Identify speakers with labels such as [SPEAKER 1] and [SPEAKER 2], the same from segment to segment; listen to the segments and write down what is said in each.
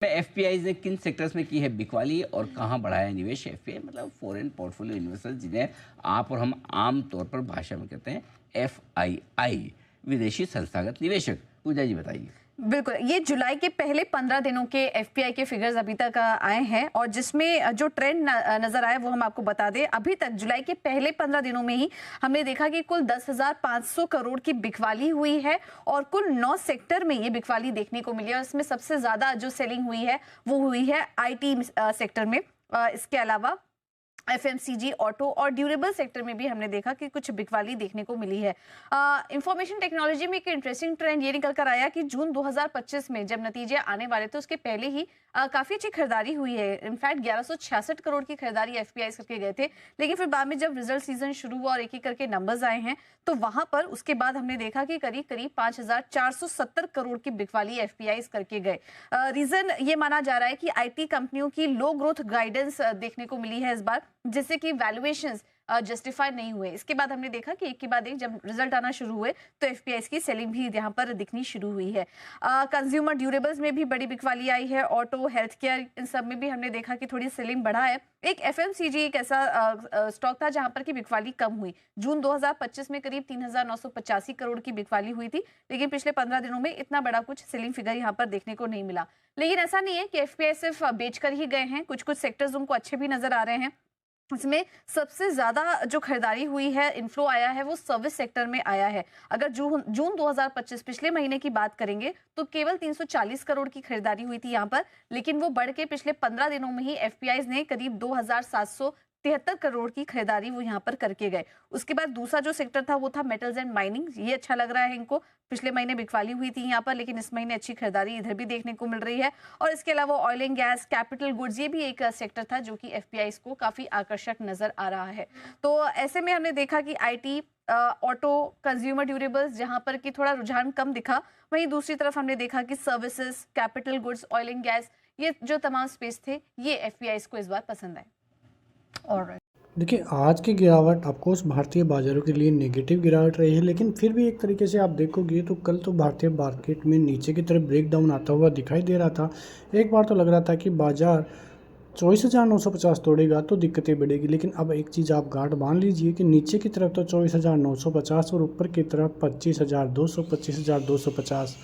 [SPEAKER 1] FPI ने किन sectors में की है बिकवाली और कहाँ बढ़ाया निवेश? एफपीआई मतलब फॉरेन पोर्टफोलियो इन्वेस्टर्स, जिन्हें आप और हम आम तौर पर भाषा में कहते हैं एफआईआई, विदेशी संस्थागत निवेशक। पूजा जी बताइए।
[SPEAKER 2] बिल्कुल, ये जुलाई के पहले 15 दिनों के एफपीआई के फिगर्स अभी तक आए हैं और जिसमें जो ट्रेंड नजर आया वो हम आपको बता दें। अभी तक जुलाई के पहले 15 दिनों में ही हमने देखा कि कुल 10,500 करोड़ की बिकवाली हुई है और कुल 9 सेक्टर में ये बिकवाली देखने को मिली है और इसमें सबसे ज्यादा जो सेलिंग हुई है वो हुई है आईटी सेक्टर में। इसके अलावा एफएमसीजी, ऑटो और ड्यूरेबल सेक्टर में भी हमने देखा कि कुछ बिकवाली देखने को मिली है। इंफॉर्मेशन टेक्नोलॉजी में एक इंटरेस्टिंग ट्रेंड ये निकल कर आया कि जून 2025 में जब नतीजे आने वाले थे उसके पहले ही काफी अच्छी खरीदारी हुई है। इनफैक्ट 1166 करोड़ की खरीदारी एफपीआई करके गए थे, लेकिन फिर बाद में जब रिजल्ट सीजन शुरू हुआ और एक एक करके नंबर्स आए हैं तो वहां पर उसके बाद हमने देखा कि करीब करीब 5,470 करोड़ की बिकवाली एफपीआई करके गए। रीजन ये माना जा रहा है कि आईटी कंपनियों की लो ग्रोथ गाइडेंस देखने को मिली है इस बार, जिससे कि वैल्यूएशंस जस्टिफाई नहीं हुए। इसके बाद हमने देखा कि एक के बाद एक जब रिजल्ट आना शुरू हुए तो एफपीआई की सेलिंग भी यहाँ पर दिखनी शुरू हुई है। कंज्यूमर ड्यूरेबल्स में भी बड़ी बिकवाली आई है, ऑटो, हेल्थ केयर, इन सब में भी हमने देखा कि थोड़ी सेलिंग बढ़ा है। एक एफएमसीजी एक ऐसा स्टॉक था जहां पर की बिकवाली कम हुई। जून 2025 में करीब 3,985 करोड़ की बिकवाली हुई थी, लेकिन पिछले 15 दिनों में इतना बड़ा कुछ सेलिंग फिगर यहाँ पर देखने को नहीं मिला। लेकिन ऐसा नहीं है कि एफपीआई सिर्फ बेचकर ही गए हैं, कुछ कुछ सेक्टर्स उनको अच्छे भी नजर आ रहे हैं। इसमें सबसे ज्यादा जो खरीदारी हुई है, इन्फ्लो आया है, वो सर्विस सेक्टर में आया है। अगर जून 2025 पिछले महीने की बात करेंगे तो केवल 340 करोड़ की खरीदारी हुई थी यहाँ पर, लेकिन वो बढ़ के पिछले 15 दिनों में ही एफपीआई ने करीब 2,773 करोड़ की खरीदारी वो यहाँ पर करके गए। उसके बाद दूसरा जो सेक्टर था वो था मेटल्स एंड माइनिंग। ये अच्छा लग रहा है इनको, पिछले महीने बिकवाली हुई थी यहाँ पर, लेकिन इस महीने अच्छी खरीदारी इधर भी देखने को मिल रही है। और इसके अलावा oil and gas, capital goods, ये भी एक सेक्टर था जो कि एफपीआई को काफी आकर्षक नजर आ रहा है। तो ऐसे में हमने देखा कि आईटी, ऑटो, कंज्यूमर ड्यूरेबल्स जहां पर कि थोड़ा रुझान कम दिखा, वहीं दूसरी तरफ हमने देखा कि services, capital goods, oil and gas, ये जो तमाम स्पेस थे ये एफपीआई को इस बार पसंद आए। ऑलराइट,
[SPEAKER 3] देखिए, आज की गिरावट ऑफकोर्स भारतीय बाज़ारों के लिए नेगेटिव गिरावट रही है, लेकिन फिर भी एक तरीके से आप देखोगे तो कल तो भारतीय मार्केट में नीचे की तरफ ब्रेक डाउन आता हुआ दिखाई दे रहा था। एक बार तो लग रहा था कि बाज़ार 24,950 तोड़ेगा तो दिक्कतें बढ़ेगी, लेकिन अब एक चीज़ आप गांठ बांध लीजिए कि नीचे की तरफ तो 24,950 और ऊपर की तरफ 25,200, 25,250।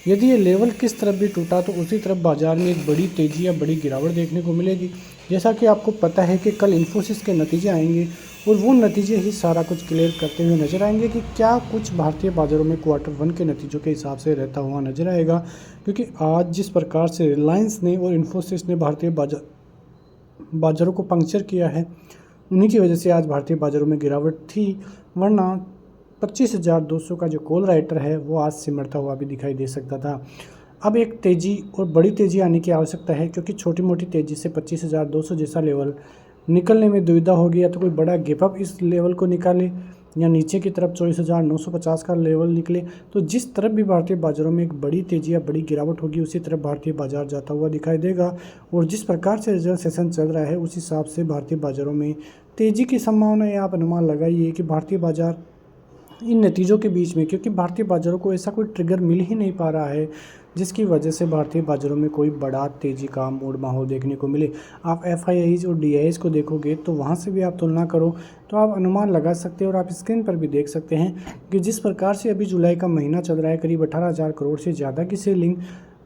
[SPEAKER 3] यदि ये लेवल किस तरफ भी टूटा तो उसी तरफ बाजार में एक बड़ी तेज़ी या बड़ी गिरावट देखने को मिलेगी। जैसा कि आपको पता है कि कल इन्फोसिस के नतीजे आएंगे और वो नतीजे ही सारा कुछ क्लियर करते हुए नजर आएंगे कि क्या कुछ भारतीय बाज़ारों में Q1 के नतीजों के हिसाब से रहता हुआ नजर आएगा। क्योंकि आज जिस प्रकार से रिलायंस ने और इन्फोसिस ने भारतीय बाज़ारों को पंक्चर किया है, उन्हीं की वजह से आज भारतीय बाज़ारों में गिरावट थी, वरना 25,200 का जो कॉल राइटर है वो आज सिमरता हुआ भी दिखाई दे सकता था। अब एक तेज़ी और बड़ी तेज़ी आने की आवश्यकता है, क्योंकि छोटी मोटी तेज़ी से 25,200 जैसा लेवल निकलने में दुविधा होगी। या तो कोई बड़ा गैप अप इस लेवल को निकाले या नीचे की तरफ 24,950 का लेवल निकले। तो जिस तरफ भी भारतीय बाज़ारों में एक बड़ी तेज़ी या बड़ी गिरावट होगी, उसी तरफ भारतीय बाज़ार जाता हुआ दिखाई देगा। और जिस प्रकार से रिजल्ट सेशन चल रहा है उस हिसाब से भारतीय बाज़ारों में तेज़ी की संभावना है। आप अनुमान लगाइए कि भारतीय बाज़ार इन नतीजों के बीच में, क्योंकि भारतीय बाज़ारों को ऐसा कोई ट्रिगर मिल ही नहीं पा रहा है जिसकी वजह से भारतीय बाज़ारों में कोई बड़ा तेज़ी का मूड माहौल देखने को मिले। आप एफआईआईज और डीआईज को देखोगे तो वहाँ से भी आप तुलना करो तो आप अनुमान लगा सकते हैं और आप स्क्रीन पर भी देख सकते हैं कि जिस प्रकार से अभी जुलाई का महीना चल रहा है, करीब 18,000 करोड़ से ज़्यादा की सेलिंग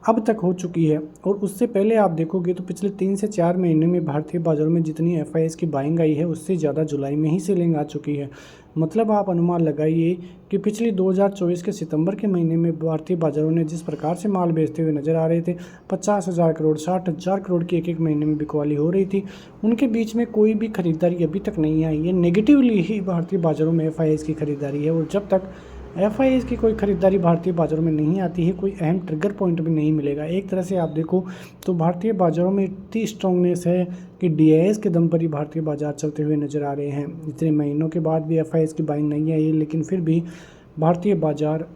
[SPEAKER 3] अब तक हो चुकी है। और उससे पहले आप देखोगे तो पिछले 3 से 4 महीने में भारतीय बाज़ारों में जितनी एफआईआईज की बाइंग आई है उससे ज़्यादा जुलाई में ही सेलिंग आ चुकी है। मतलब आप अनुमान लगाइए कि पिछली 2024 के सितंबर के महीने में भारतीय बाज़ारों ने जिस प्रकार से माल बेचते हुए नज़र आ रहे थे, 50,000 करोड़, 60,000 करोड़ की एक एक महीने में बिकवाली हो रही थी, उनके बीच में कोई भी खरीदारी अभी तक नहीं आई है। नेगेटिवली ही भारतीय बाज़ारों में एफआईआईज की खरीदारी है। और जब तक एफआईआईज की कोई खरीदारी भारतीय बाज़ारों में नहीं आती है, कोई अहम ट्रिगर पॉइंट भी नहीं मिलेगा। एक तरह से आप देखो तो भारतीय बाज़ारों में इतनी स्ट्रांगनेस है कि डीआईएस के दम पर ही भारतीय बाज़ार चलते हुए नज़र आ रहे हैं। इतने महीनों के बाद भी एफआईआईज की बाइंग नहीं आई है, लेकिन फिर भी भारतीय बाज़ार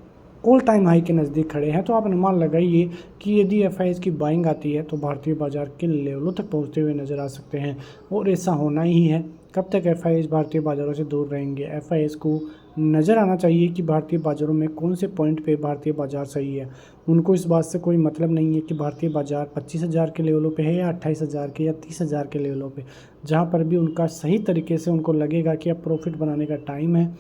[SPEAKER 3] ऑल टाइम हाई के नज़दीक खड़े हैं। तो आप अनुमान लगाइए कि यदि एफआईआईज की बाइंग आती है तो भारतीय बाज़ार के लेवलों तक पहुंचते हुए नज़र आ सकते हैं, और ऐसा होना ही है। कब तक एफआईआईज भारतीय बाज़ारों से दूर रहेंगे? एफआईआईज को नज़र आना चाहिए कि भारतीय बाज़ारों में कौन से पॉइंट पे भारतीय बाज़ार सही है। उनको इस बात से कोई मतलब नहीं है कि भारतीय बाज़ार 25,000 के लेवलों पे है या 28,000 के या 30,000 के लेवलों पे। जहाँ पर भी उनका सही तरीके से उनको लगेगा कि अब प्रॉफिट बनाने का टाइम है,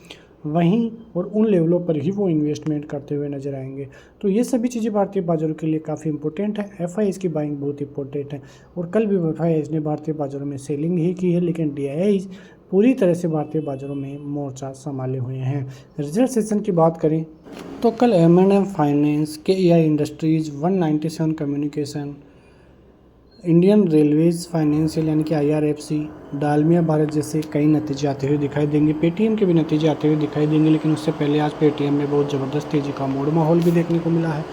[SPEAKER 3] वहीं और उन लेवलों पर ही वो इन्वेस्टमेंट करते हुए नज़र आएंगे। तो ये सभी चीज़ें भारतीय बाज़ारों के लिए काफ़ी इंपॉर्टेंट है। एफआईआईज़ की बाइंग बहुत इंपॉर्टेंट है और कल भी एफआईआईज़ ने भारतीय बाज़ारों में सेलिंग ही की है, लेकिन डीआईआईज़ पूरी तरह से भारतीय बाज़ारों में मोर्चा संभाले हुए हैं। रिजल्ट सेशन की बात करें तो कल M&M finance, KEI industries, 197 communication, Indian Railways financial यानी कि IRFC, डालमिया भारत जैसे कई नतीजे आते हुए दिखाई देंगे। पेटीएम के भी नतीजे आते हुए दिखाई देंगे, लेकिन उससे पहले आज पेटीएम में बहुत ज़बरदस्त तेज़ी का मूड माहौल भी देखने को मिला है।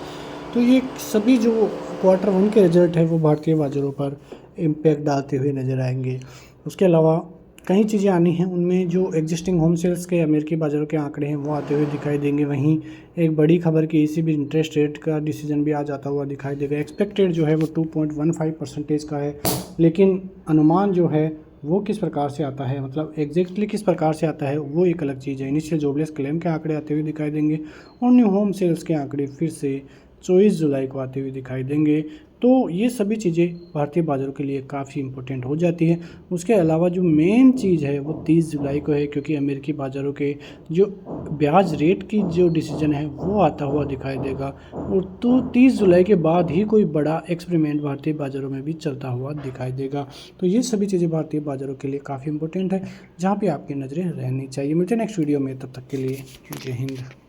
[SPEAKER 3] तो ये सभी जो Q1 के रिजल्ट है वो भारतीय बाज़ारों पर इम्पैक्ट डालते हुए नज़र आएंगे। उसके अलावा कई चीज़ें आनी हैं, उनमें जो एग्जिस्टिंग होम सेल्स के अमेरिकी बाज़ारों के आंकड़े हैं वो आते हुए दिखाई देंगे। वहीं एक बड़ी खबर की ECB इंटरेस्ट रेट का डिसीजन भी आज आता हुआ दिखाई देगा। एक्सपेक्टेड जो है वो 2.15% का है, लेकिन अनुमान जो है वो किस प्रकार से आता है, मतलब एग्जैक्टली किस प्रकार से आता है वो एक अलग चीज़ है। इनिशियल जॉबलेस क्लेम के आंकड़े आते हुए दिखाई देंगे और न्यू होम सेल्स के आंकड़े फिर से 24 जुलाई को आते हुए दिखाई देंगे। तो ये सभी चीज़ें भारतीय बाज़ारों के लिए काफ़ी इंपॉर्टेंट हो जाती है। उसके अलावा जो मेन चीज़ है वो 30 जुलाई को है, क्योंकि अमेरिकी बाज़ारों के जो ब्याज रेट की जो डिसीजन है वो आता हुआ दिखाई देगा। और तो 30 जुलाई के बाद ही कोई बड़ा एक्सपेरिमेंट भारतीय बाज़ारों में भी चलता हुआ दिखाई देगा। तो ये सभी चीज़ें भारतीय बाज़ारों के लिए काफ़ी इंपॉर्टेंट है, जहाँ पर आपकी नज़रें रहनी चाहिए। मिलते हैं नेक्स्ट वीडियो में, तब तक के लिए जय हिंद।